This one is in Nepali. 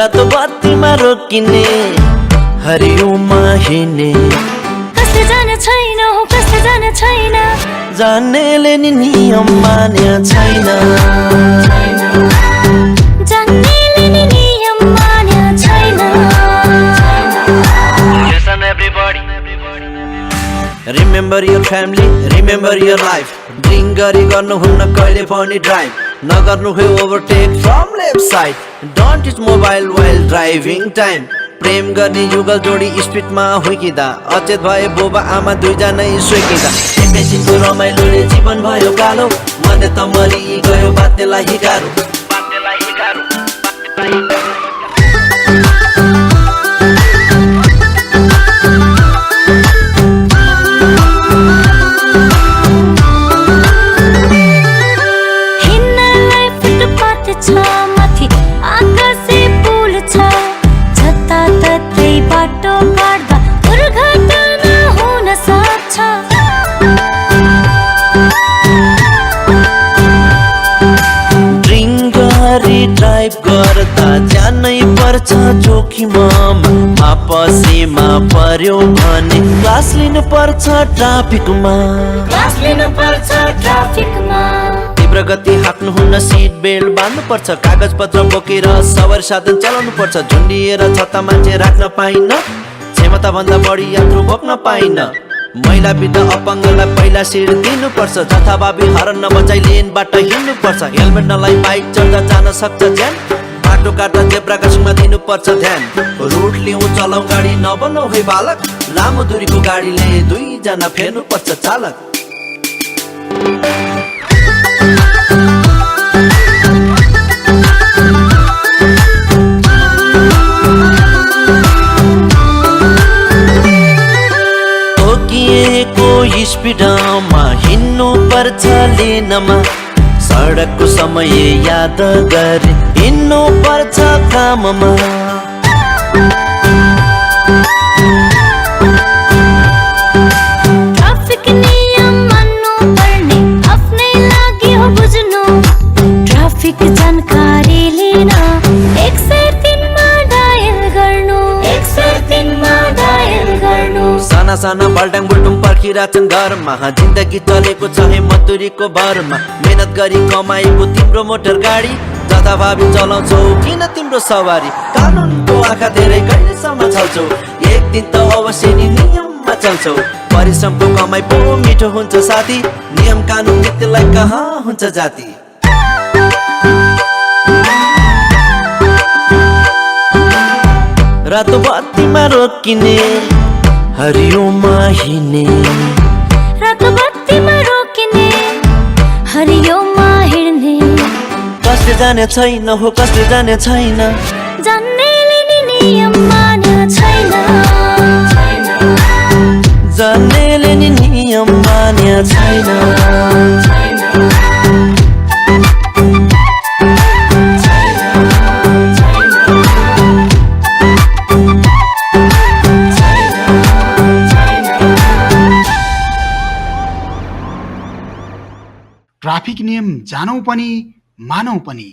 रातो बत्तीमा रोकिने हरियोमा हिँड्ने कसले जाने छैन हो कसले जाने छैन जान्नेले नि नियम मान्या छैन जान्नेले नि नियम मान्या छैन Listen everybody Remember your family, remember your life Drink गरी गर्नुहुन्न कहिले पनि ड्राइभ नगर्नु है overtake from left side Don't use mobile while driving time प्रेम गर्ने युगल जोडी स्पिडमा हुर्किँदा अचेत भए बुबा आमा दुईजनै सुर्किँदा एकैछिनको रमाइलोले जीवन भयो कालो मर्ने त मरि गयो बाध्नेलाई हिगारो हिँड्नलाई फुटपाथ छ माथि आकाशे पुल छ जताततै बाटो काट्दा दुर्घटना हुन सक्छ ड्रिङ्क गरी ड्राइभ गर्दा जानै पर्छ जोखिममा पसीमा पर्यो भने क्लास लिनु पर्छ ट्राफिकमा तीव्र गति हाँक्नुहुन्न सिट बेल्ट बाँध्नु पर्छ कागज पत्र बोकेर सवारी साधन चलाउनु पर्छ झुन्डिएर छत्ता मान्छे राख्न पाइन क्षमता भन्दा बढी यात्रु बोक्न पाइन महिला वृद्ध अपाङ्गलाई पहिला सिट दिनु पर्छ जथाभावी हरन नबजाई लेनबाट हिँड्नु पर्छ हेलमेट नलाई बाइक चढ्दा जान सक्छ ज्यान बाटो काट्दा जेब्रा क्रसिङमा दिनु पर्छ ध्यान रुट लिउँ चलाउँ गाडी नबनाऊ है बालक लामो दूरीको गाडीले दुईजना फेर्नु पर्छ चालक तोकिएको स्पिडमा हिँड्नु पर्छ लेनमा सडकको समय याद गरी हिँड्नु पर्छ काममा ट्राफिक नियम मान्नु पर्ने आफ्नै लागि हो बुझ्नु ट्राफिक जानकारी लिन 103 मा डायल गर्नु 103 मा डायल गर्नु साना साना बाल्टाङ बुल्टुङ पर्खिरहेछन् घरमा जिन्दगी चलेको छ हे मजदुरीको भरमा मेहनत गरी कमाएको तिम्रो मोटर गाडी जथाभावी चलाउँछौ किन तिम्रो सवारी कानुनको आँखा धेरै कहिलेसम्म छल्छौ एक दिन त अवश्य नि नियममा चल्छौ परिश्रमको कमाइ पो मिठो हुन्छ साथी नियम कानुन नीतिलाई कहाँ हुन्छ जाति रातो बत्तीमा रोकिने हरियोमा हिँड्ने रातो बत्तीमा रोकिने हरियोमा हिँड्ने कसले जाने छैन हो कसले जाने छैन जान्नेले नि नियम मान्या छैन जान्नेले नि नियम मान्या छैन ट्राफिक नियम जानौ पनि मानौ पनि